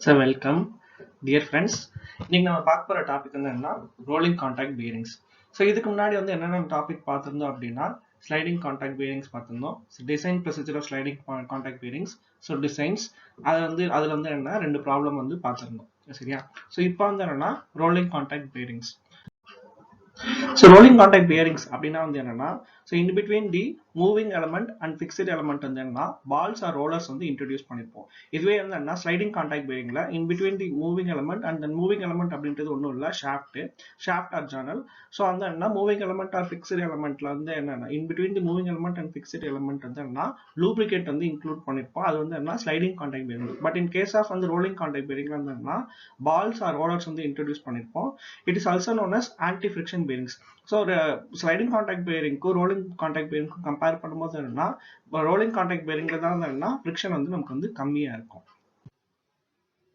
So welcome, dear friends. இன்னைக்கு நம்ம பார்க்க போற டாபிக் வந்து என்னன்னா ரோலிங் கான்டாக்ட் பியரிங்ஸ். ஸோ இதுக்கு முன்னாடி வந்து என்னென்ன டாபிக் பார்த்திருந்தோம் அப்படின்னா ஸ்லைடிங் கான்டாக்ட் பியரிங்ஸ் பார்த்திருந்தோம். Design procedure of sliding contact bearings. So designs அதுல வந்து என்ன ரெண்டு ப்ராப்ளம் வந்து பார்த்திருந்தோம். சரியா? ஸோ இப்போ வந்து என்னன்னா rolling contact bearings. So rolling contact bearings அப்படின்னா வந்து என்னன்னா so in between the moving element and fixed element வந்து என்னன்னா balls or rollers வந்து introduce பண்ணிருப்போம். இதுவே வந்து என்ன sliding contact bearingல in between the moving element and then moving element அப்படின்றது ஒண்ணும் இல்ல shaft or journal. So வந்து என்ன moving element or fixed elementல வந்து என்னன்னா in between the moving element and fixed element வந்து என்னன்னா lubricant வந்து include பண்ணிருப்போம். அது வந்து என்ன sliding contact bearing. But in case of வந்து rolling contact bearingல வந்து என்னன்னா balls or rollers வந்து introduce பண்ணிருப்போம். It is also known as anti-friction bearings. So sliding contact bearing க்கு rolling contact bearing க்கு கம்பேர் பண்ணும்போது என்னன்னா rolling contact bearingல தான் என்னன்னா friction வந்து நமக்கு வந்து கம்மியா இருக்கும்.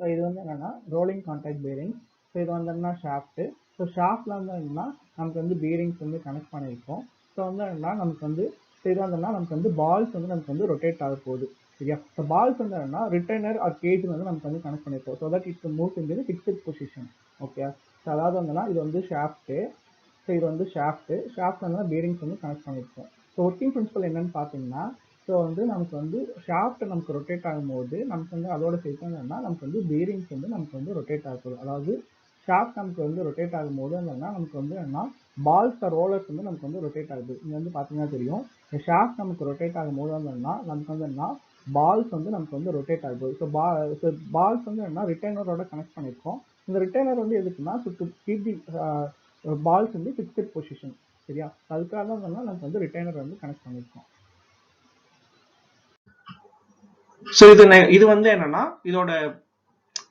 ஸோ இது வந்து என்னன்னா ரோலிங் கான்டாக்ட் பேரிங். ஸோ இது வந்து என்ன ஷாஃப்ட்டு. ஸோ ஷாஃப்ட்ல வந்து என்னன்னா நமக்கு வந்து பேரிங்ஸ் வந்து கனெக்ட் பண்ணியிருக்கோம். ஸோ வந்து என்னன்னா நமக்கு வந்து இது வந்து நமக்கு வந்து பால்ஸ் வந்து நமக்கு வந்து ரொட்டேட் ஆக போகுது. சரியா? ஸோ பால்ஸ் வந்து என்னன்னா ரிட்டைனர் ஆர் கேஜ் வந்து நமக்கு வந்து கனெக்ட் பண்ணியிருக்கோம். So that it's move in the fixed position. Okay. So அதாவது வந்துன்னா இது வந்து ஷாஃப்ட்டு. ஸோ இது வந்து ஷாஃப்ட் வந்து பேரிங்ஸ் வந்து கனெக்ட் பண்ணியிருக்கோம். ஸோ ஒர்க்கிங் பிரின்சிபல் என்னன்னு பார்த்தீங்கன்னா ஸோ வந்து நமக்கு வந்து ஷாஃப்ட் நமக்கு ரொட்டேட் ஆகும்போது நமக்கு வந்து அதோட சேர்த்து என்னன்னா நமக்கு வந்து பேரிங்ஸ் வந்து நமக்கு வந்து ரொட்டேட் ஆகுது. அதாவது ஷாஃப்ட் நமக்கு வந்து ரொட்டேட் ஆகும்போது என்னன்னா நமக்கு வந்து என்ன பால்ஸ் ரோலர்ஸ் வந்து நமக்கு வந்து ரொட்டேட் ஆகுது. இங்கே வந்து பார்த்தீங்கன்னா தெரியும் இந்த ஷாஃப்ட் நமக்கு ரொட்டேட் ஆகும்போது என்னன்னா நமக்கு வந்து என்ன பால்ஸ் வந்து நமக்கு வந்து ரொட்டேட் ஆகுது. ஸோ பால்ஸ் வந்து என்ன ரிட்டைனரோட கனெக்ட் பண்ணியிருக்கோம். இந்த ரிட்டைனர் வந்து எதுக்குன்னா டு கீப் தி பால்ஸ் வந்து ஃபிக்ஸ்ட் பொசிஷன். சரியா? அதுக்காக தான் நமக்கு வந்து ரிட்டைனர் வந்து கனெக்ட் பண்ணியிருக்கோம். ஸோ இது வந்து என்னன்னா இதோட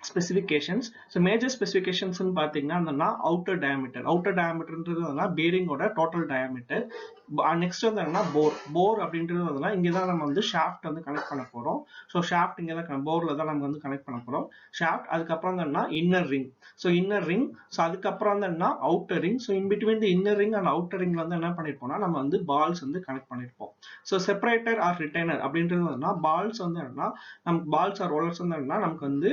ஸ்பெசிஃபிகேஷன்ஸ். ஸோ மேஜர் ஸ்பெசிஃபிகேஷன்ஸ்னு பார்த்தீங்கன்னா அவுட்டர் டயாமீட்டர்ன்றது பேரிங்கோட டோட்டல் டயாமீட்டர். நெக்ஸ்ட் வந்து என்னன்னா போர் அப்படின்றது இங்கே தான் நம்ம வந்து ஷாஃப்ட் வந்து கனெக்ட் பண்ண போகிறோம். ஸோ ஷாஃப்ட் இங்கே தான் போரில் தான் நம்ம வந்து கனெக்ட் பண்ண போகிறோம் ஷாஃப்ட். அதுக்கப்புறம் என்னன்னா இன்னர் ரிங். ஸோ அதுக்கப்புறம் வந்து என்ன outer ring. So in between the inner ring and outer ரிங்ல வந்து என்ன பண்ணிருப்போம்னா நம்ம வந்து பால்ஸ் வந்து கனெக்ட் பண்ணிருப்போம். ஸோ செப்பரேட்டர் ஆர் ரிட்டைனர் அப்படின்றது பால்ஸ் வந்து என்னன்னா நமக்கு பால்ஸ் ஆர் ரோலர்ஸ் வந்து என்னன்னா நமக்கு வந்து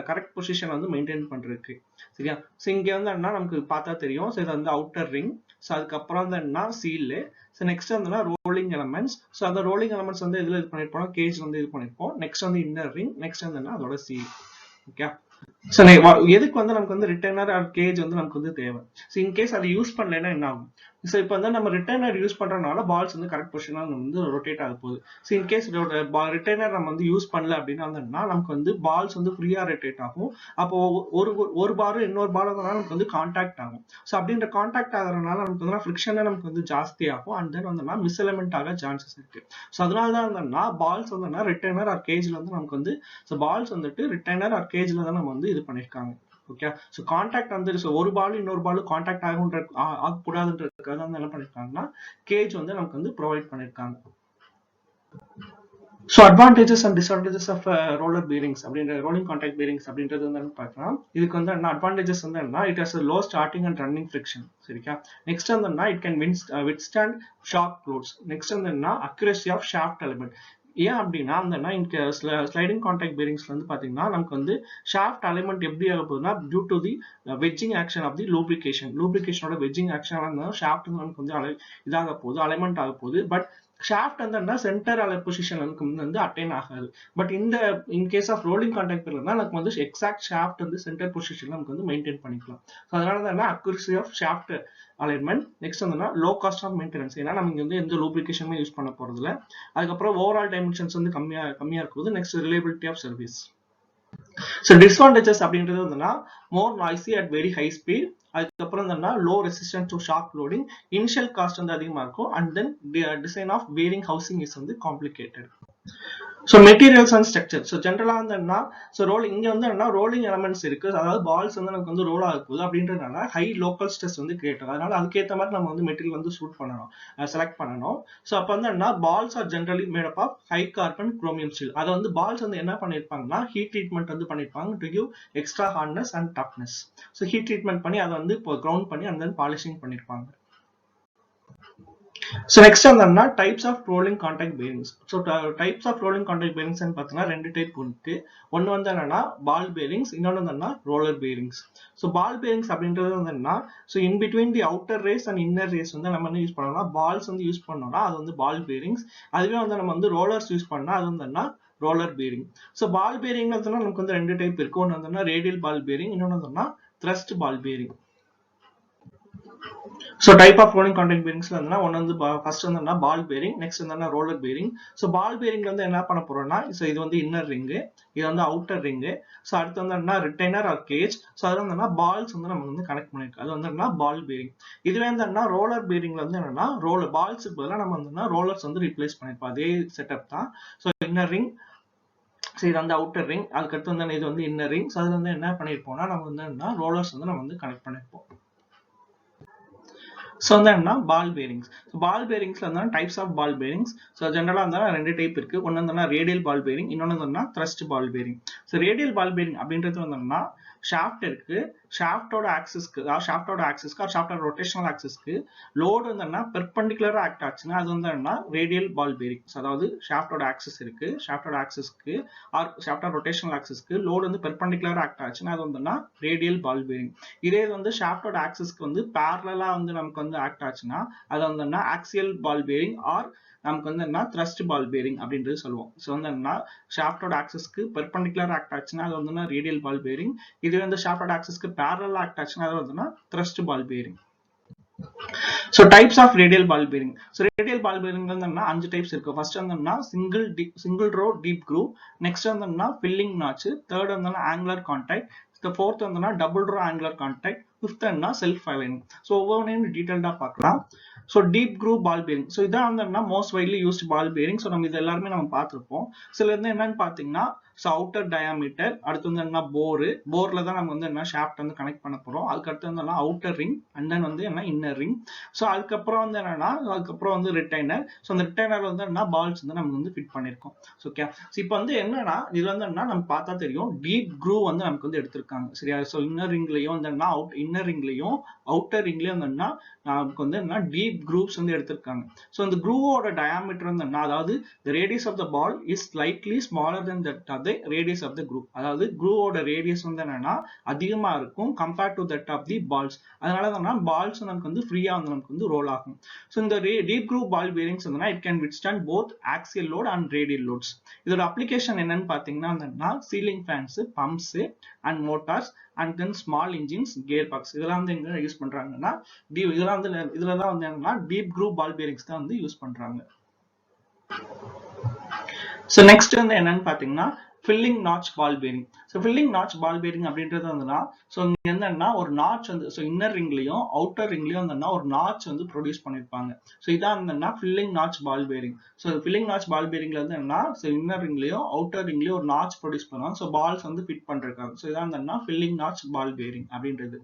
கரெக்ட் பொசிஷன் வந்து மெயின்டைன் பண்றதுக்கு. சரியா? ஸோ இங்க வந்து என்ன நமக்கு பார்த்தா தெரியும். ஸோ இது வந்து அவுட்டர் ரிங். ஸோ அதுக்கப்புறம் வந்து என்ன சீல். ஸோ நெக்ஸ்ட் வந்து ரோலிங் எலமெண்ட்ஸ். ஸோ அந்த ரோலிங் எலமெண்ட்ஸ் வந்து எதுல இது பண்ணிருப்போம் கேஜ் வந்து இது பண்ணிருப்போம். நெக்ஸ்ட் வந்து இன்னர் ரிங். நெக்ஸ்ட் வந்து அதோட சீல். ஓகே. ஸோ எதுக்கு வந்து நமக்கு வந்து ரிட்டைனர் ஆர் கேஜ் வந்து நமக்கு வந்து தேவை. ஸோ இன்கேஸ் அதை யூஸ் பண்ணலைன்னா என்ன ஆகும்? ஸோ இப்போ வந்து நம்ம ரிட்டைனர் யூஸ் பண்றதுனால பால்ஸ் வந்து கரெக்ட் பொசிஷனாக வந்து ரொட்டேட் ஆக போகுது. ஸோ இன்கேஸ் ரிட்டைனர் நம்ம வந்து யூஸ் பண்ணல அப்படின்னா நமக்கு வந்து பால்ஸ் வந்து ஃப்ரீயா ரொட்டேட் ஆகும். அப்போ ஒரு பாரும் இன்னொரு பாரும் நமக்கு வந்து கான்டாக்ட் ஆகும். ஸோ அப்படின்ற கான்டாக்ட் ஆகிறதுனால நமக்கு வந்து ஃபிரிக்ஷன் நமக்கு வந்து ஜாஸ்தி ஆகும். அண்ட் தென் வந்து மிஸ்அலைன்மெண்ட் ஆக சான்சஸ் இருக்கு. ஸோ அதனால தான் பால்ஸ் வந்து ரிட்டைனர் ஆர் கேஜ்ல வந்து நமக்கு வந்து பால்ஸ் வந்துட்டு ரிட்டைனர் ஆர் கேஜ்ல தான் நம்ம வந்து இது பண்ணிருக்காங்க. ஓகே. ஸோ கான்டாக்ட் வந்து ஒரு பால் இன்னொரு பால் கான்டாக்ட் ஆகக்கூடாதுன்றதுக்காக வந்து என்ன பண்ணிருக்காங்கன்னா கேஜ் வந்து நமக்கு வந்து ப்ரொவைட் பண்ணிருக்காங்க. So advantages and disadvantages of roller bearings அப்படின்ற ரோலிங் கான்டாக்ட் பீரிங்ஸ் அப்படின்றது வந்து பார்க்கலாம். இதுக்கு வந்து என்ன அட்வான்டேஜஸ் வந்து என்ன it has low starting and running friction. சரிக்கா? நெக்ஸ்ட் வந்து என்ன it can withstand shock loads. Next வந்து என்ன அக்யூரசி ஆஃப் ஷாஃப்ட் எலிமெண்ட். ஏன் அப்படின்னா அந்த ஸ்லைடிங் கான்டாக்ட் பேரிங்ஸ்ல வந்து பாத்தீங்கன்னா நமக்கு வந்து ஷாஃப்ட் அலைன்மெண்ட் எப்படி ஆக போகுதுன்னா due to the wedging action of the லூப்ரிகேஷனோட வெட்ஜிங் ஆக்ஷன் ஷாஃப்ட் நமக்கு வந்து இதாக போகுது அலைன்மெண்ட் ஆக போகுது. பட் ஷாஃப்ட் வந்து சென்டர் பொசிஷன் வந்து அட்டைன் ஆகாது. But in case of rolling contact பேரிங்னா நமக்கு வந்து எக்ஸாக்ட் ஷாஃப்ட் வந்து சென்டர் பொசிஷன்ல நமக்கு வந்து மெயின்டைன் பண்ணிக்கலாம். ஸோ அதனால தான் accuracy of shaft alignment. Next வந்து லோ காஸ்ட் ஆஃப் மெயின்டெனன்ஸ். ஏன்னா நம்ம வந்து எந்த லூப்ரிகேஷனுமே யூஸ் பண்ண போறது இல்லை. அதுக்கப்புறம் ஓவரால் டைமென்ஷன்ஸ் வந்து கம்மியா இருக்குது. Next reliability of service. So disadvantages அப்படின்றது வந்துன்னா more noisy at very high speed. அதுக்கப்புறம் low resistance to shock loading. Initial cost வந்து அதிகமா இருக்கும். And then design of bearing housing is வந்து complicated. So materials and structure. So ஜென்ரலா வந்து என்ன இங்க வந்து என்ன ரோலிங் எலமெண்ட்ஸ் இருக்கு. அதாவது பால்ஸ் வந்து நமக்கு வந்து ரோல் ஆக போகுது அப்படின்றதுனால ஹை லோக்கல் ஸ்ட்ரெஸ் வந்து கிரியேட் ஆகும். அதனால அதுக்கேற்ற மாதிரி நம்ம வந்து மெட்டீரியல் வந்து சூட் பண்ணணும், செலக்ட் பண்ணணும். ஸோ அப்போ வந்து என்ன balls are generally made up of high carbon chromium steel. அதை வந்து பால்ஸ் வந்து என்ன பண்ணிருப்பாங்கன்னா ஹீட் ட்ரீட்மெண்ட் வந்து பண்ணிருப்பாங்க to give extra hardness and toughness. So heat treatment பண்ணி அதை வந்து இப்போ கிரவுண்ட் பண்ணி அண்ட் தென் பாலிஷிங் பண்ணிருப்பாங்க. So next என்னன்னா types of rolling contact bearings. So types of rolling contact bearings ன்னு பார்த்தீங்கன்னா ரெண்டு டைப் இருக்கு. ஒன்னு வந்து என்னன்னா ball bearings, இன்னொன்னு என்னன்னா roller bearings. So ball bearings அப்படின்றது வந்து என்னன்னா so in between the outer race and inner race வந்து நம்ம என்ன யூஸ் பண்ணோம்னா balls வந்து யூஸ் பண்ணோம்னா அது வந்து ball bearings. அதுவே வந்து நம்ம வந்து rollers யூஸ் பண்ணா அது வந்து என்ன ரோலர் பேரிங். ஸோ பால் பேரிங்ல நமக்கு வந்து ரெண்டு டைப் இருக்கு. ஒன்று வந்து ரேடியல் பால் பேரிங், இன்னொன்று வந்து thrust ball bearing. So type of rolling contact bearings வந்து ஒன்னு வந்து ஃபர்ஸ்ட் வந்து பால் பேரிங், நெக்ஸ்ட் வந்து ரோலர் பேரிங். ஸோ பால் பேரிங்ல வந்து என்ன பண்ண போறோம்னா ஸோ இது வந்து இன்னர் ரிங்கு, இது வந்து அவுட்டர் ரிங்கு. ஸோ அடுத்து வந்து ரிட்டைனர் ஆர் கேஜ். ஸோ அது வந்து பால்ஸ் வந்து நம்ம வந்து கனெக்ட் பண்ணிருக்கோம். அது வந்து பால் பேரிங். இதுவே வந்து ரோலர் பேரிங்ல வந்து என்னன்னா ரோலர் பால்ஸுக்கு பதிலாக நம்ம வந்து ரோலர்ஸ் வந்து ரீப்ளேஸ் பண்ணிருப்போம். அதே செட்டப் தான். ஸோ இன்னர் ரிங், ஸோ இது வந்து அவுட்டர் ரிங், அதுக்கடுத்து வந்து இது வந்து இன்னர் ரிங். ஸோ அதுல வந்து என்ன பண்ணிருப்போம்னா நம்ம வந்து ரோலர்ஸ் வந்து நம்ம வந்து கனெக்ட் பண்ணிருப்போம். ஸோ வந்து என்ன பால் பேரிங்ஸ். ஸோ பால் பேரிங்ஸ்ல வந்து types of ball bearings. So ஜென்ரலாக வந்து ரெண்டு டைப் இருக்கு. ஒன்று வந்து ரேடியல் பால் பேரிங், இன்னொன்று வந்து thrust ball bearing. So radial ball bearing அப்படின்றது வந்து ஷாஃப்ட் இருக்கு, ஷாஃப்டோட ஆக்சிஸ்க்கு ஷாஃப்டோட ரொட்டேஷனல் ஆக்சிஸ்க்கு லோடு வந்து பெர்பெண்டிகுலரா ஆக்ட் ஆச்சுன்னா அது வந்து ரேடியல் பால் பேரிங். அதாவது ஷாஃப்டோட ஆக்சிஸ் இருக்கு, ஷாஃப்டோட ஆக்சிஸ்க்கு ஆர் ஷாஃப்டோட ரொட்டேஷனல் ஆக்சிஸ்க்கு லோடு வந்து பெர்பெண்டிகுலரா ஆக்ட் ஆச்சுன்னா அது வந்து ரேடியல் பால் பேரிங். இதே வந்து ஷாஃப்டோட ஆக்சிஸ்க்கு வந்து பேரலா வந்து நமக்கு வந்து ஆக்ட் ஆச்சுன்னா அது வந்து ஆக்சியல் பால் பேரிங் ஆர் நமக்கு வந்து என்ன த்ரஸ்ட் பால் பேரிங் அப்படின்றது சொல்லுவோம். ஸோ வந்து என்ன ஷாஃப்டோட ஆக்சிஸ்க்கு பெர்பெண்டிகுலர் ஆக்ட் ஆச்சுன்னா அது வந்து ரேடியல் பால் பேரிங். இது வந்து ஷாஃப்டோட ஆக்சிஸ்க்கு பேரலல் ஆக்ட் ஆச்சுன்னா அது வந்து thrust ball bearing. So types of radial ball bearing. So radial ball bearing வந்து அஞ்சு டைப்ஸ் இருக்கு. ஃபர்ஸ்ட் வந்து single row deep groove, next வந்து ஃபில்லிங் நாட்ச், தேர்ட் வந்து ஆங்குலர் கான்டாக்ட், ஃபோர்த் வந்து double row angular contact, fifth என்ன self aligning. So ஒவ்வொன்றையும் டீடைல்டா பார்க்கலாம். So deep groove ball bearing. So இதான் வந்து most widely used ball bearing. So நம்ம இது எல்லாருமே நம்ம பார்த்துருப்போம். சில வந்து என்னன்னு பார்த்தீங்கன்னா ஸோ அவுட்டர் டயாமீட்டர், அடுத்து வந்து என்ன போர்ல தான் நம்ம வந்து என்ன ஷாஃப்ட் வந்து கனெக்ட் பண்ண போறோம். அதுக்கடுத்து வந்து அவுட்டர் ரிங் அண்ட் தென் வந்து என்ன இன்னர் ரிங். ஸோ அதுக்கப்புறம் வந்து என்னன்னா அதுக்கப்புறம் வந்து ரிட்டைனர். ஸோ அந்த ரிட்டைனர் வந்து என்ன பால்ஸ் வந்து நம்ம வந்து ஃபிட் பண்ணிருக்கோம். ஓகே. ஸோ இப்போ வந்து என்னன்னா இது வந்து என்ன நம்ம பார்த்தா தெரியும் டீப் க்ரூவ் வந்து நமக்கு வந்து எடுத்திருக்காங்க. சரியா? ஸோ இன்னர் ரிங்லயும் வந்து என்ன இன்னர் ரிங்லயும் அவுட்டர் ரிங்லயும் வந்து என்ன நமக்கு வந்து என்ன டீப் க்ரூவ்ஸ் வந்து எடுத்திருக்காங்க. ஸோ இந்த க்ரூவோட டயாமீட்டர் வந்து என்ன, அதாவது the radius of the ball is slightly smaller than that of the radius of the groove. அதாவது க்ரூவோட ரேடியஸ் வந்து என்னன்னா அதிகமா இருக்கும் compared to that of the balls. அதனால தான் பால்ஸ் நமக்கு வந்து ஃப்ரீயா வந்து நமக்கு வந்து ரோல் ஆகும். ஸோ இந்த டீப் க்ரூவ் பால் பேரிங்ஸ் வந்து it can withstand both axial load and radial loads. இதோட அப்ளிகேஷன் என்னன்னு பாத்தீங்கன்னா ceiling fans, pumps and Motors and then small engines, gear box இதெல்லாம் வந்து எங்க யூஸ் பண்றாங்கன்னா இதுலதான் வந்து என்னன்னா டீப் க்ரூவ் பால் பேரிங்ஸ் தான் வந்து யூஸ் பண்றாங்க. ஸோ நெக்ஸ்ட் வந்து என்னன்னு பாத்தீங்கன்னா filling notch ball bearing. So filling notch ball bearing அப்படின்றது வந்துன்னா ஸோ இங்க என்னன்னா ஒரு நாட்ச் வந்து ஸோ இன்னர் ரிங்லயும் அவுட்டர் ரிங்லயும் வந்து ஒரு நாட்ச் வந்து ப்ரொடியூஸ் பண்ணிருப்பாங்க. ஸோ இதான் வந்து filling notch ball bearing. So filling notch ball பேரிங்ல வந்து என்னன்னா ஸோ இன்னர் ரிங்லயும் அவுட்டர் ரிங்லயும் ஒரு நாட்ச் ப்ரொடியூஸ் பண்ணுவாங்க. ஸோ பால்ஸ் வந்து ஃபிட் பண்றாங்க. ஸோ இதான் வந்து ஃபில்லிங் நாட்ச் பால் பேரிங் அப்படின்றது.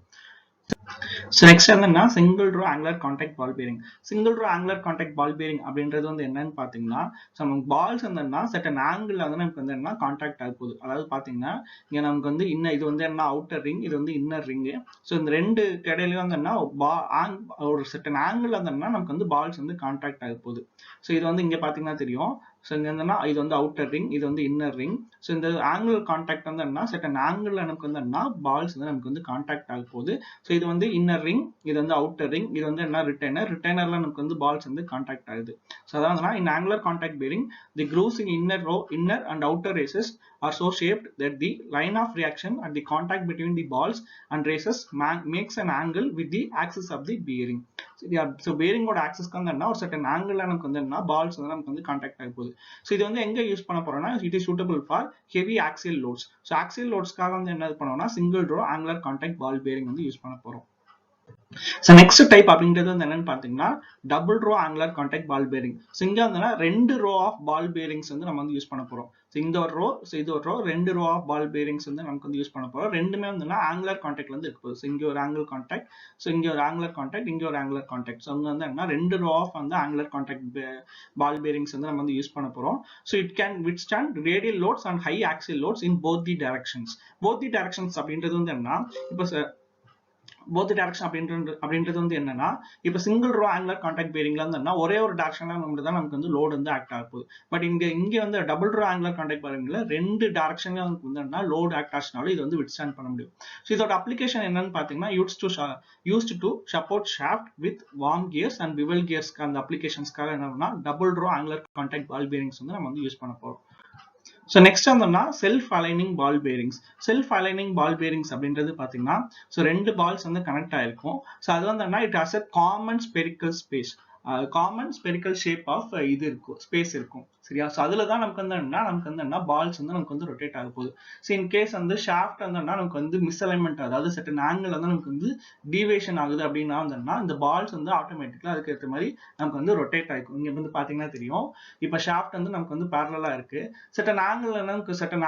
So next என்னன்னா single row angular contact ball bearing. Single row angular contact ball bearing அப்படின்றது வந்து என்னன்னு பாத்தீங்கன்னா நமக்கு பால்ஸ் வந்து செட்டன் ஆங்கிள் வந்து நமக்கு வந்து என்ன கான்டாக்ட் ஆக போகுது. அதாவது பாத்தீங்கன்னா இங்க நமக்கு வந்து இது வந்து என்ன அவுட்டர் ரிங், இது வந்து இன்னர் ரிங். ஸோ இந்த ரெண்டு இடையிலயும் வந்து என்ன ஒரு செட்டன் ஆங்கிள் வந்து நமக்கு வந்து பால்ஸ் வந்து கான்டாக்ட் ஆக போகுது. ஸோ இது வந்து இங்க பாத்தீங்கன்னா தெரியும். ஸோ இங்க என்னன்னா இது வந்து அவுட்டர் ரிங், இது வந்து இன்னர் ரிங். ஸோ இந்த ஆங்குலர் கான்டாக்ட் வந்து என்ன செட்டன் ஆங்கிள் நமக்கு வந்து என்ன பால்ஸ் வந்து நமக்கு வந்து கான்டாக்ட் ஆக போகுது. ஸோ இது வந்து இன்னர் ரிங், இது வந்து அவுட்டர் ரிங், இது வந்து என்ன ரிட்டைனர்ல நமக்கு வந்து பால்ஸ் வந்து கான்டாக்ட் ஆகுது. ஸோ அதாவது in angular contact bearing the grooves in inner and outer races are so shaped that the line of reaction at the contact between the balls and races makes an angle with the axis of the bearing. So bearing ஓட axis வந்து என்ன ஒரு certain angle நமக்கு வந்து என்ன balls வந்து நமக்கு வந்து கான்டாக்ட் ஆக போகுது. ஸோ இது வந்து எங்க யூஸ் பண்ண போறோம்னா it is suitable for heavy axial loads. So axial loadsக்காக வந்து என்ன பண்ணுவோம்னா single row angular contact ball bearing வந்து யூஸ் பண்ண போறோம். So next type அப்படிங்கிறது வந்து என்னன்னு பாத்தீங்கன்னா double row angular contact ball bearing. So இங்க வந்து ரெண்டு ரோ ஆஃப் பால் பேரிங்ஸ் வந்து நம்ம வந்து யூஸ் பண்ண போறோம். ஸோ இந்த ஒரு ரோ, ஸோ இது ஒரு ரோ, ரெண்டு ரோ ஆஃப் பால் பேரிங்ஸ் வந்து நமக்கு வந்து யூஸ் பண்ண போறோம். ரெண்டுமே வந்து ஆங்குலர் கான்டாக்ட்ல வந்து இருக்கு. ஸோ இங்க ஒரு ஆங்குலர் கான்டாக்ட், ஸோ இங்க ஒரு ஆங்குலர் கான்டாக்ட், இங்க ஒரு ஆங்குலர் கான்டாக்ட். ஸோ அங்க வந்து என்ன ரெண்டு ரோ ஆஃப் வந்து ஆங்குலர் கான்டாக்ட் பால் பேரிங்ஸ் வந்து நம்ம வந்து யூஸ் பண்ண போறோம். So it can withstand radial loads and high axial loads in both the directions. Both the directions அப்படின்றது வந்து என்ன இப்போ போத் டைரக்ஷன் அப்படின்றது வந்து என்னன்னா, இப்போ சிங்கிள் ரோ ஆங்குலர் கான்டாக்ட் பேரிங்ல இருந்தோம்னா ஒரே ஒரு டைரக்ஷன்ல தான் நமக்கு வந்து லோடு வந்து ஆக்ட் ஆக போகுது. பட் இங்க வந்து டபுள் ரோ ஆங்குலர் கான்டாக்ட் பேரிங்ல 2 டைரக்ஷன்ல நமக்கு வந்து லோடு ஆக்ட் ஆச்சுனாலும் இது வந்து வித்ஸ்டாண்ட் பண்ண முடியும். ஸோ இதோட அப்ளிகேஷன் என்னன்னு பாத்தீங்கன்னா, used to support shaft with worm gears and bevel gears அந்த அப்ளிகேஷன்ஸ்க்காக என்னன்னா double row angular contact ball bearings வந்து நம்ம வந்து யூஸ் பண்ண போறோம். ஸோ நெக்ஸ்ட் வந்தோம்னா self aligning ball bearings. Self aligning ball bearings அப்படின்றது பாத்தீங்கன்னா, ஸோ 2 பால்ஸ் வந்து கனெக்ட் ஆயிருக்கும். ஸோ அது வந்து it has a common spherical space, common spherical shape of இது இருக்கும், ஸ்பேஸ் இருக்கும். சரியா? ஸோ அதுல தான் நமக்கு வந்து பால்ஸ் வந்து நமக்கு வந்து ரொட்டேட் ஆக போகுது. ஸோ இன் கேஸ் வந்து ஷாஃப்ட் வந்து நமக்கு வந்து மிஸ்அலைன்மெண்ட், அதாவது செட்டன் ஆங்கிள் வந்து நமக்கு வந்து டீவியேஷன் ஆகுது அப்படின்னா வந்து இந்த பால்ஸ் வந்து ஆட்டோமேட்டிக்கலா அதுக்கு ஏற்ற மாதிரி நமக்கு வந்து ரொட்டேட் ஆகிக்கும். இங்க வந்து பாத்தீங்கன்னா தெரியும், இப்போ ஷாஃப்ட் வந்து நமக்கு வந்து பேரலா இருக்கு, செட்டன்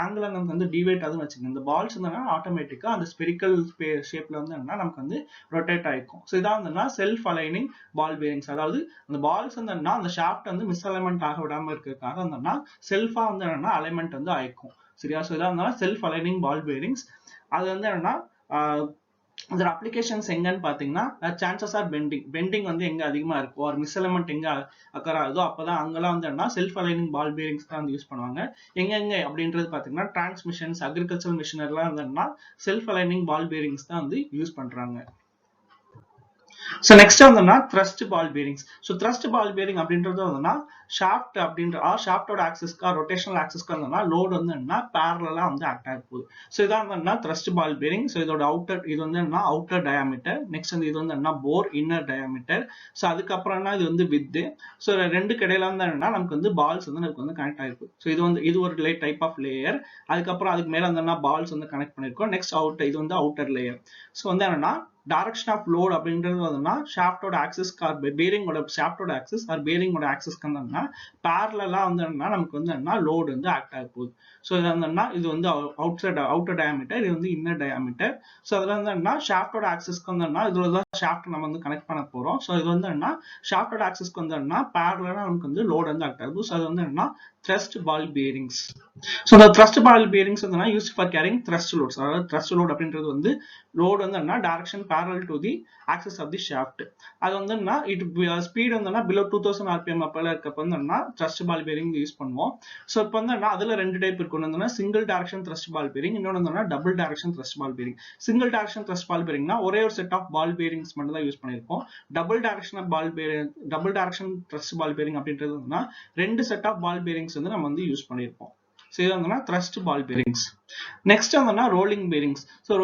ஆங்கிள் நமக்கு வந்து டிவேட் ஆகுதுன்னு வச்சுக்கோங்க, இந்த பால்ஸ் வந்து ஆட்டோமேட்டிக்கா அந்த ஸ்பெரிக்கல் ஷேப்ல வந்து நமக்கு வந்து ரொட்டேட் ஆகிக்கும். ஸோ இதான் வந்து செல்ஃப் அலைனிங் பால் பேரிங்ஸ். அதாவது அந்த பால்ஸ் வந்து அந்த ஷாஃப்ட் வந்து மிஸ்அலைன்மெண்ட் ஆக விடாம இருக்கிறதுக்காக செல்ஃபா வந்து அலைன்மெண்ட் வந்து ஆயிக்கும். சரியா? ஸோ இதான் செல்ஃப் அலைனிங் பால் பேரிங்ஸ். அது வந்து இதோட அப்ளிகேஷன்ஸ் எங்கன்னு பாத்தீங்கன்னா, சான்சஸ் ஆர் பெண்டிங் வந்து எங்க அதிகமா இருக்கும், ஒரு மிஸ்அலைன்மெண்ட் எங்க அக்கர் ஆகுதோ அப்பதான் அங்கெல்லாம் வந்து செல்ஃப் அலைனிங் பால் பேரிங்ஸ் தான் வந்து யூஸ் பண்ணுவாங்க. எங்க அப்படின்றது பாத்தீங்கன்னா, டிரான்ஸ்மிஷன்ஸ், அக்ரிகல்ச்சர் மிஷினரிலாம் வந்து செல்ஃப் அலைனிங் பால் பேரிங்ஸ் தான் வந்து யூஸ் பண்றாங்க. So next வந்து thrust ball bearings. So thrust ball bearing அப்படின்றது வந்து shaft அப்படின்ற ஷாஃப்டோட ஆக்சிஸ்க்கு ரொட்டேஷனல் ஆக்சிஸ்க்கு வந்து லோட் வந்து parallel-ஆ வந்து ஆக்ட் ஆக போகுது. ஸோ இதான் வந்து thrust ball bearing. ஸோ இதோட இது வந்து அவுட்டர் டயாமீட்டர், நெக்ஸ்ட் வந்து இது வந்து போர் இன்னர் டயாமீட்டர். ஸோ அதுக்கப்புறம் இது வந்து வித். ஸோ ரெண்டுக்கு இடையில வந்து நமக்கு வந்து பால்ஸ் வந்து நமக்கு வந்து கனெக்ட் ஆயிருக்கு. ஸோ இது ஒரு டைப் ஆஃப் லேயர். அதுக்கப்புறம் அதுக்கு மேல வந்து பால்ஸ் வந்து கனெக்ட் பண்ணிருக்கோம். நெக்ஸ்ட் இது வந்து அவுட்டர் லேயர். ஸோ வந்து என்னன்னா டைரக்ஷன் ஆஃப் லோட் அப்படின்றது வந்து ஷாஃப்டோட ஆக்சிஸ் பேரிங்கோட ஷாஃப்டோட ஆக்சிஸ் ஆர் பேரிங்கோட ஆக்சிஸ்க்கு வந்து பேரலலா வந்து நமக்கு வந்து லோடு வந்து ஆக்ட் ஆக போகுது. ஸோ இது வந்து அவுட்டர் டயாமீட்டர், இது வந்து இன்னர் டயாமீட்டர். ஸோ அதுல வந்து ஷாஃப்டோட ஆக்சிஸ்க்கு வந்து இதுலதான் ஷாஃப்ட் நம்ம வந்து கனெக்ட் பண்ண போறோம். ஸோ இது வந்து ஷாஃப்டோட ஆக்சிஸ்க்கு வந்து பேரலலா நமக்கு வந்து லோடு வந்து ஆக்ட் ஆகுது. ஸோ அது வந்து thrust ball bearings. So the thrust ball bearings வந்து used for carrying thrust loads. அதாவது thrust load அப்படின்றது வந்து லோட் வந்து direction parallel to the axis of the shaft. அது வந்து ஸ்பீட் வந்து below 2000 rpm அப்பல இருக்கப்ப வந்து thrust ball bearing யூஸ் பண்ணுவோம். ஸோ இப்போ வந்து அதுல 2 டைப் இருக்கு. ஒன்று single direction thrust ball bearing, இன்னொன்று வந்து double direction thrust ball bearing. Single direction thrust ball bearingனா ஒரே ஒரு செட் ஆஃப் பால் பேரிங்ஸ் மட்டும் தான் யூஸ் பண்ணிருப்போம். Double direction thrust ball bearing அப்படின்றது வந்து 2 செட் ஆஃப் பால் பேரிங்ஸ் வந்து நம்ம வந்து யூஸ் பண்ணிருப்போம். So இது வந்து thrust ball bearings. Next வந்து rolling bearings. So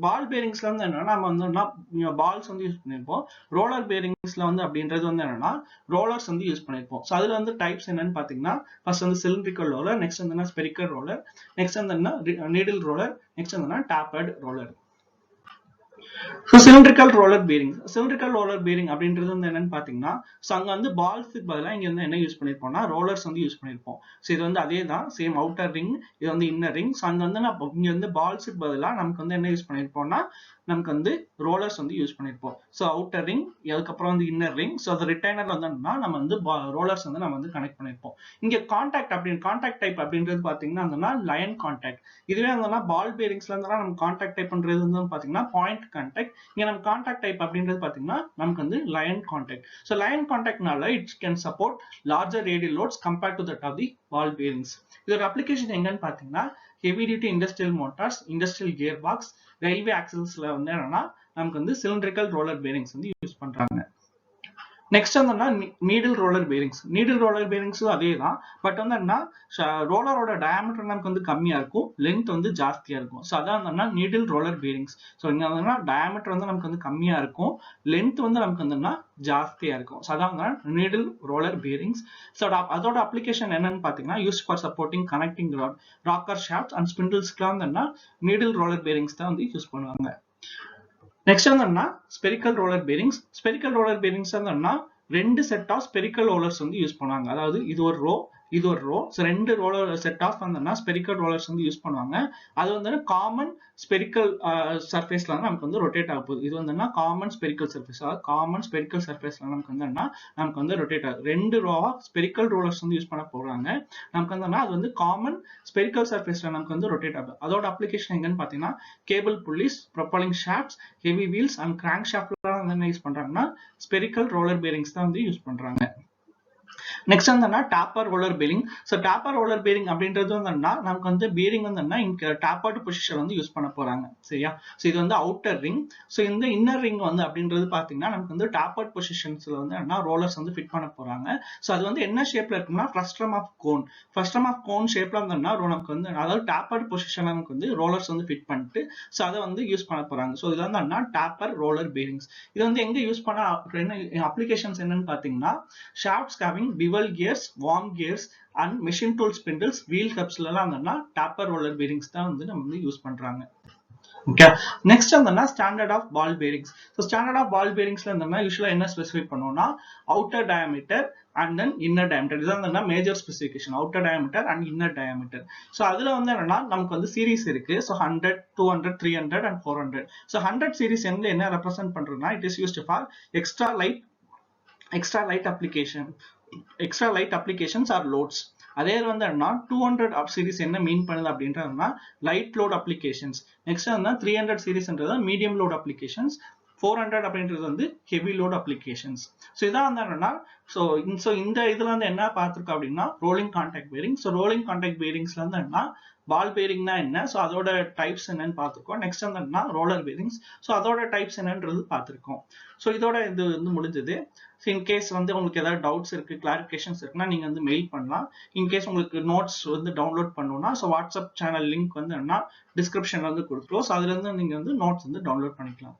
ball bearingsல வந்து என்னன்னா நம்ம வந்து பால்ஸ் வந்து யூஸ் பண்ணிருப்போம். ரோலர் bearingsல வந்து அப்படின்றது வந்து என்னன்னா ரோலர்ஸ் வந்து யூஸ் பண்ணிருப்போம். So அதுல வந்து டைப்ஸ் என்னன்னு பாத்தீங்கன்னா, ஃபர்ஸ்ட் வந்து cylindrical roller, நெக்ஸ்ட் வந்து spherical roller, நெக்ஸ்ட் வந்து needle roller, நெக்ஸ்ட் வந்து tapered roller. So cylindrical roller bearing. Cylindrical roller bearing அப்படின்றது வந்து என்னன்னு பாத்தீங்கன்னா, சோ அங்க வந்து பால்ஸ்க்கு பதிலா இங்க வந்து என்ன யூஸ் பண்ணிருப்போம்னா ரோலர்ஸ் வந்து யூஸ் பண்ணிருப்போம். சோ இது வந்து அதே தான், சேம் அவுட்டர் ரிங், இது வந்து இன்னர் ரிங். சோ அங்க வந்து இங்க வந்து பால்ஸ்க்கு பதிலா நமக்கு வந்து என்ன யூஸ் பண்ணிருப்போம்னா நமக்கு வந்து ரோலர்ஸ் வந்து யூஸ் பண்ணிருப்போம். சோ அவுட்டர் ரிங், அதுக்கப்புறம் வந்து இன்னர் ரிங். சோ அந்த ரிட்டைனர்ல வந்து நம்ம வந்து ரோலர்ஸ் வந்து நம்ம வந்து கனெக்ட் பண்ணிருப்போம். இங்க கான்டாக்ட் டைப் அப்படின்றது பாத்தீங்கன்னா லயன் கான்டாக்ட். இதுவே வந்து பால் பேரிங்ஸ்ல இருந்தா நம்ம கான்டாக்ட் டைப் பண்றது வந்து பாத்தீங்கன்னா பாயிண்ட் கான்டாக்ட். இங்க நம்ம கான்டாக்ட் டைப் அப்படின்றது பாத்தீங்கன்னா நமக்கு வந்து லயன் கான்டாக்ட். சோ லயன் கான்டாக்ட்னால it can support larger radial loads compared to that of the ball bearings. இதோட அப்ளிகேஷன் எங்கன்னு பாத்தீங்கன்னா heavy duty industrial motors, industrial gear box, railway ஆக்சல்ஸ்ல வந்து என்னன்னா நமக்கு வந்து சிலிண்ட்ரிக்கல் ரோலர் பேரிங்ஸ் வந்து யூஸ் பண்றாங்க. நெக்ஸ்ட் வந்து needle roller bearings. Needle roller பேரிங்ஸும் அதே தான், பட் வந்து என்ன ரோலரோட டயாமீட்டர் நமக்கு வந்து கம்மியா இருக்கும், லென்த் வந்து ஜாஸ்தியா இருக்கும். ஸோ அதான் வந்து நீடில் ரோலர் பேரிங்ஸ். ஸோ இங்க வந்து டயாமீட்டர் வந்து நமக்கு வந்து கம்மியா இருக்கும், லென்த் வந்து நமக்கு வந்து ஜாஸ்தியா இருக்கும். ஸோ அதான் வந்து நீடில் ரோலர் பேரிங்ஸ். ஸோ அதோட அப்ளிகேஷன் என்னன்னு பாத்தீங்கன்னா use for supporting connecting rocker shaft and ஸ்பிண்டில்ஸ்க்குலாம் வந்து நீடில் ரோலர் பேரிங்ஸ் தான் வந்து யூஸ் பண்ணுவாங்க. நெக்ஸ்ட் வந்து spherical roller bearings. Spherical roller bearings வந்து ரெண்டு செட் ஆஃப் ஸ்பெரிக்கல் ரோலர்ஸ் வந்து யூஸ் பண்ணுவாங்க. அதாவது இது ஒரு ரோ, இது ஒரு row. So 2 roller set of வந்தோம்னா ஸ்பெரிக்கல் ரோலர்ஸ் வந்து யூஸ் பண்ணுவாங்க. அது வந்து காமன் ஸ்பெரிக்கல் சர்ஃபேஸ்ல வந்து நமக்கு வந்து ரொட்டேட் ஆக போகுது. இது வந்து காமன் ஸ்பெரிக்கல் சர்ஃபேஸ், அதாவது காமன் ஸ்பெரிக்கல் சர்ஃபேஸ்ல நமக்கு வந்து நமக்கு வந்து ரொட்டேட் ஆகுது. 2 ரோவா ஸ்பெரிக்கல் ரோலர்ஸ் வந்து யூஸ் பண்ண போறாங்க. நமக்கு வந்து அது வந்து காமன் ஸ்பெரிக்கல் சர்ஃபேஸ்ல நமக்கு வந்து ரொட்டேட் ஆகுது. அதோட அப்ளிகேஷன் எங்கன்னு பாத்தீங்கன்னா cable pulleys, propelling shafts, heavy wheels and crank ஷாஃப்ட்ல என்ன யூஸ் பண்றாங்கன்னா ஸ்பெரிக்கல் ரோலர் பேரிங்ஸ் தான் வந்து யூஸ் பண்றாங்க. நெக்ஸ்ட் வந்து taper roller bearing. So taper roller bearing அப்படின்றது வந்து நமக்கு வந்து பேரிங் வந்து இங்க டாப்பர்ட் பொசிஷன் வந்து யூஸ் பண்ண போறாங்க. சரியா? ஸோ இது வந்து அவுட்டர் ரிங். ஸோ இந்த இன்னர் ரிங் வந்து அப்படின்றது பாத்தீங்கன்னா நமக்கு வந்து டாப்பர்ட் பொசிஷன்ஸ்ல வந்து ரோலர்ஸ் வந்து ஃபிட் பண்ண போறாங்க. ஸோ அது வந்து என்ன ஷேப்ல இருக்குன்னா frustum of cone. Frustum of cone ஷேப்ல வந்து நமக்கு வந்து அதாவது டாப்பர்ட் பொசிஷன்ல நமக்கு வந்து ரோலர்ஸ் வந்து ஃபிட் பண்ணிட்டு ஸோ அதை வந்து யூஸ் பண்ண போறாங்க. ஸோ இது வந்து டாப்பர் ரோலர் பேரிங்ஸ். இது வந்து எங்க யூஸ் பண்ண அப்ளிகேஷன்ஸ் என்னன்னு பாத்தீங்கன்னா shafts having bevel gears, worm gears and machine tool spindles, wheel hubs எல்லாம் டாப்பர் ரோலர் பேரிங்ஸ் தான் வந்து நம்ம வந்து யூஸ் பண்றாங்க. ஓகே. நெக்ஸ்ட் வந்து standard of ball bearings. So standard of ball பேரிங்ஸ்ல இருந்தோம்னா யூஸ்வலா என்ன ஸ்பெசிஃபை பண்ணுவோம்னா outer diameter and then inner diameter. இதுதான் major specification, outer diameter and inner diameter. So அதுல வந்து என்னன்னா நமக்கு வந்து சீரிஸ் இருக்கு. So 100, 200, 300 and 400. ஸோ 100 சீரிஸ் என்ன ரெப்ரசென்ட் பண்றதுன்னா it is used for extra light applications or loads. அதே வந்து 200 சீரிஸ் என்ன மீன் பண்ணுது அப்படின்றதுனா லைட் லோட் அப்ளிகேஷன்ஸ். நெக்ஸ்ட் வந்து 300 சீரிஸ்ன்றது மீடியம் லோட் அப்ளிகேஷன்ஸ். 400 அப்படின்றது வந்து ஹெவி லோட் அப்ளிகேஷன்ஸ். ஸோ இதான் வந்து என்னன்னா ஸோ இந்த இதுல வந்து என்ன பார்த்துருக்கோம் அப்படின்னா rolling contact bearing. So rolling contact பேரிங்ஸ்ல வந்து என்ன பால் பேரிங்னா என்ன, ஸோ அதோட டைப்ஸ் என்னன்னு பார்த்துருக்கோம். நெக்ஸ்ட் வந்து ரோலர் பேரிங்ஸ். ஸோ அதோட டைப்ஸ் என்னன்றது பார்த்துருக்கோம். ஸோ இதோட இது வந்து முடிஞ்சது. ஸோ இன்கேஸ் வந்து உங்களுக்கு ஏதாவது டவுட்ஸ் இருக்கு, கிளாரிஃபிகேஷன்ஸ் இருக்குன்னா நீங்க வந்து மெயில் பண்ணலாம். இன்கேஸ் உங்களுக்கு நோட்ஸ் வந்து டவுன்லோட் பண்ணணும்னா ஸோ வாட்ஸ்அப் சேனல் லிங்க் வந்து என்ன டிஸ்கிரிப்ஷன்ல வந்து கொடுத்துருவோம். ஸோ அதுல இருந்து நீங்க வந்து நோட்ஸ் வந்து டவுன்லோட் பண்ணிக்கலாம்.